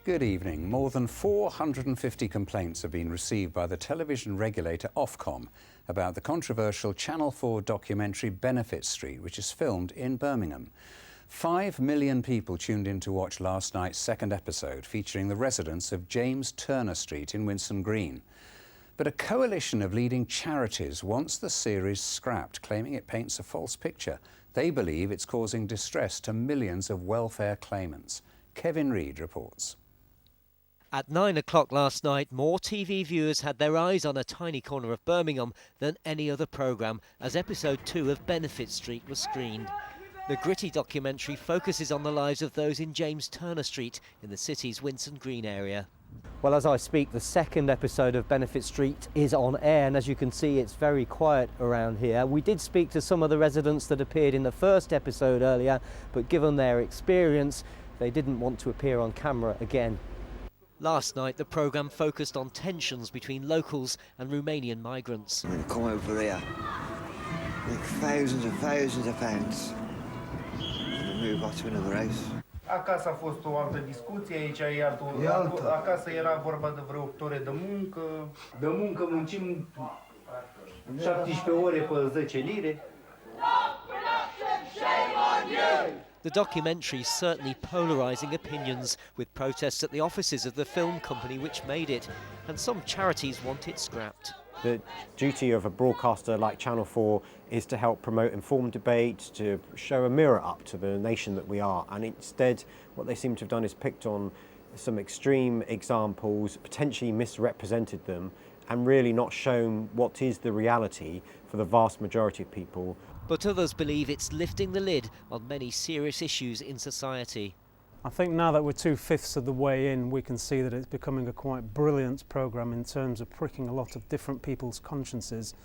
Good evening. More than 450 complaints have been received by the television regulator Ofcom about the controversial Channel 4 documentary Benefit Street, which is filmed in Birmingham. 5 million people tuned in to watch last night's second episode, featuring the residents of James Turner Street in Winson Green. But a coalition of leading charities wants the series scrapped, claiming it paints a false picture. They believe it's causing distress to millions of welfare claimants. Kevin Reid reports. At 9 o'clock last night, more TV viewers had their eyes on a tiny corner of Birmingham than any other programme, as episode 2 of Benefit Street was screened. The gritty documentary focuses on the lives of those in James Turner Street in the city's Winson Green area. Well, as I speak, the second episode of Benefit Street is on air, and as you can see, it's very quiet around here. We did speak to some of the residents that appeared in the first episode earlier, but given their experience, they didn't want to appear on camera again. Last night, the programme focused on tensions between locals and Romanian migrants. When you come over here, like thousands and thousands of pounds, and move on to another house. Acasă a fost o altă discuție, aici e altă. Acasă era vorba de vreo 8 ore de muncă. De muncă muncim 17 ore pe 10 lire. The documentary is certainly polarising opinions, with protests at the offices of the film company which made it, and some charities want it scrapped. The duty of a broadcaster like Channel 4 is to help promote informed debate, to show a mirror up to the nation that we are, and instead what they seem to have done is picked on some extreme examples, potentially misrepresented them, and really not shown what is the reality for the vast majority of people. But others believe it's lifting the lid on many serious issues in society. I think now that we're 2/5 of the way in, we can see that it's becoming a quite brilliant programme in terms of pricking a lot of different people's consciences,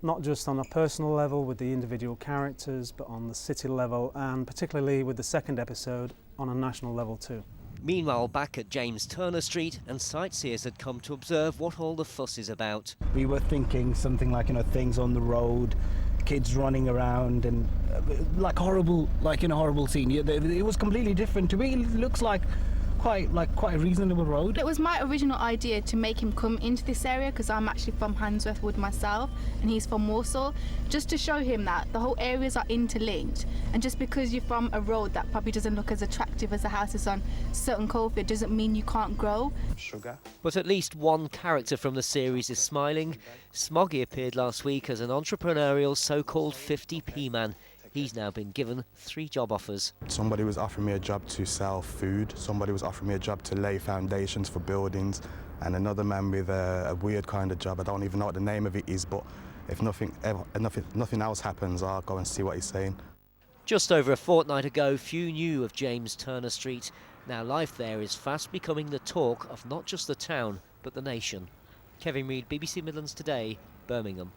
not just on a personal level with the individual characters, but on the city level, and particularly with the second episode on a national level too. Meanwhile, back at James Turner Street, and sightseers had come to observe what all the fuss is about. We were thinking something like, things on the road, kids running around, and like horrible, like in a horrible scene. It was completely different. To me, it looks like quite a reasonable road. It was my original idea to make him come into this area, because I'm actually from Handsworth Wood myself and he's from Warsaw, just to show him that the whole areas are interlinked, and just because you're from a road that probably doesn't look as attractive as the houses on Sutton Coldfield doesn't mean you can't grow. Sugar. But at least one character from the series is smiling. Smoggy appeared last week as an entrepreneurial so-called 50p man. He's now been given 3 job offers. Somebody was offering me a job to sell food, somebody was offering me a job to lay foundations for buildings, and another man with a weird kind of job. I don't even know what the name of it is, but if nothing else happens, I'll go and see what he's saying. Just over a fortnight ago, few knew of James Turner Street. Now life there is fast becoming the talk of not just the town, but the nation. Kevin Reid, BBC Midlands Today, Birmingham.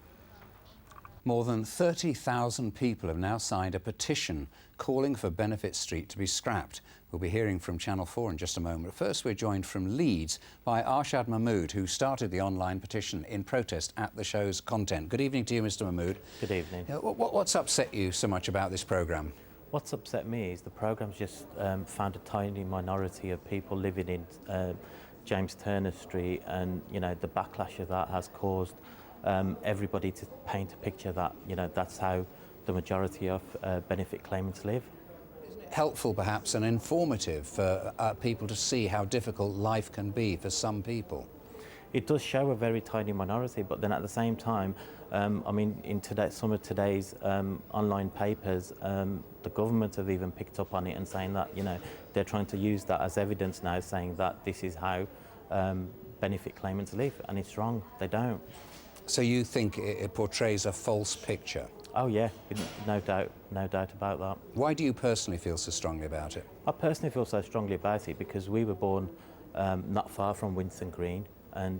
More than 30,000 people have now signed a petition calling for Benefit Street to be scrapped. We'll be hearing from Channel 4 in just a moment. First, we're joined from Leeds by Arshad Mahmood, who started the online petition in protest at the show's content. Good evening to you, Mr. Mahmood. Good evening. What's upset you so much about this programme? What's upset me is the programme's just found a tiny minority of people living in James Turner Street, and the backlash of that has caused everybody to paint a picture that that's how the majority of benefit claimants live. Isn't it helpful, perhaps, and informative for people to see how difficult life can be for some people? It does show a very tiny minority, but then at the same time, in some of today's online papers, the government have even picked up on it and saying that they're trying to use that as evidence now, saying that this is how benefit claimants live, and it's wrong. They don't. So you think it portrays a false picture? Oh yeah, no doubt about that. Why do you personally feel so strongly about it? I personally feel so strongly about it because we were born not far from Winson Green, and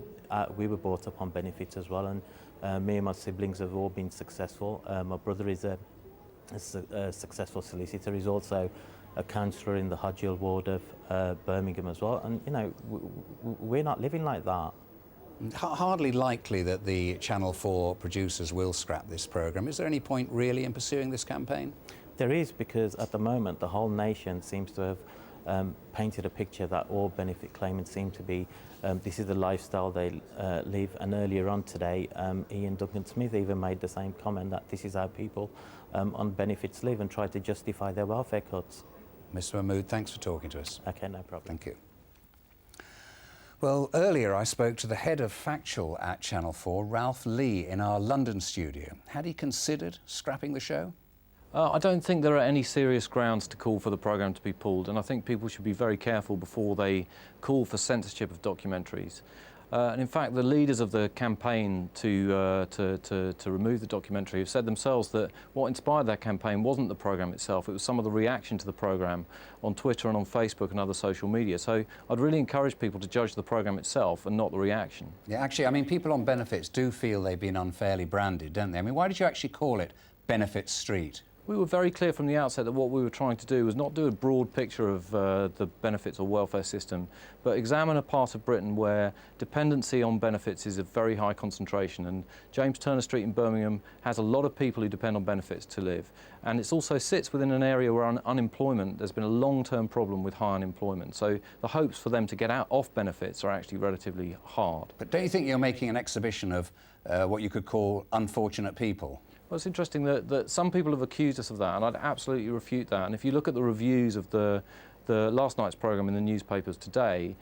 we were brought up on benefits as well, and me and my siblings have all been successful. My brother is a successful solicitor. He's also a councillor in the Hodgill ward of Birmingham as well, and we're not living like that. Hardly likely that the Channel 4 producers will scrap this programme. Is there any point really in pursuing this campaign? There is, because at the moment the whole nation seems to have painted a picture that all benefit claimants seem to be. This is the lifestyle they live. And earlier on today, Ian Duncan Smith even made the same comment that this is how people on benefits live, and try to justify their welfare cuts. Mr. Mahmood, thanks for talking to us. Okay, no problem. Thank you. Well, earlier I spoke to the head of Factual at Channel 4, Ralph Lee, in our London studio. Had he considered scrapping the show? I don't think there are any serious grounds to call for the programme to be pulled, and I think people should be very careful before they call for censorship of documentaries. And in fact, the leaders of the campaign to remove the documentary have said themselves that what inspired that campaign wasn't the programme itself, it was some of the reaction to the programme on Twitter and on Facebook and other social media. So I'd really encourage people to judge the programme itself and not the reaction. Yeah, actually, I mean, people on benefits do feel they've been unfairly branded, don't they? I mean, why did you actually call it Benefit Street? We were very clear from the outset that what we were trying to do was not do a broad picture of the benefits or welfare system, but examine a part of Britain where dependency on benefits is a very high concentration. And James Turner Street in Birmingham has a lot of people who depend on benefits to live. And it also sits within an area where unemployment, there's been a long-term problem with high unemployment. So the hopes for them to get out off benefits are actually relatively hard. But don't you think you're making an exhibition of what you could call unfortunate people? Well, it's interesting that some people have accused us of that, and I'd absolutely refute that. And if you look at the reviews of the last night's programme in the newspapers today,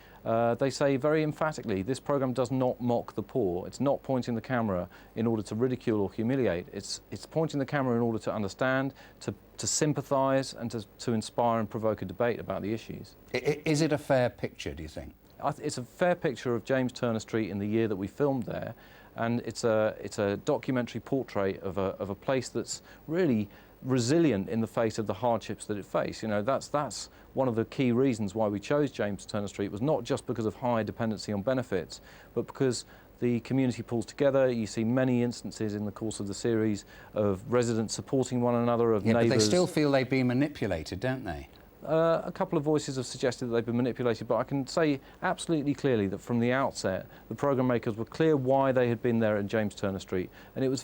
they say very emphatically this programme does not mock the poor. It's not pointing the camera in order to ridicule or humiliate. It's pointing the camera in order to understand, to sympathise and to inspire and provoke a debate about the issues. Is it a fair picture, do you think? It's a fair picture of James Turner Street in the year that we filmed there. And it's a documentary portrait of a place that's really resilient in the face of the hardships that it faced. You know, that's one of the key reasons why we chose James Turner Street, was not just because of high dependency on benefits, but because the community pulls together. You see many instances in the course of the series of residents supporting one another, of neighbours. But they still feel they've been manipulated, don't they? A couple of voices have suggested that they've been manipulated, but I can say absolutely clearly that from the outset, the programme makers were clear why they had been there at James Turner Street. And it was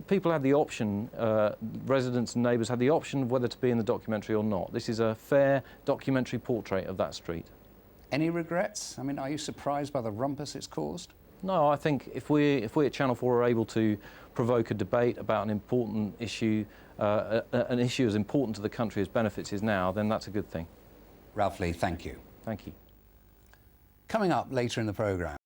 people had the option, residents and neighbours had the option of whether to be in the documentary or not. This is a fair documentary portrait of that street. Any regrets? I mean, are you surprised by the rumpus it's caused? No, I think if we at Channel 4 are able to provoke a debate about an important issue, an issue as important to the country as benefits is now, then that's a good thing. Ralph Lee, thank you. Thank you. Coming up later in the programme,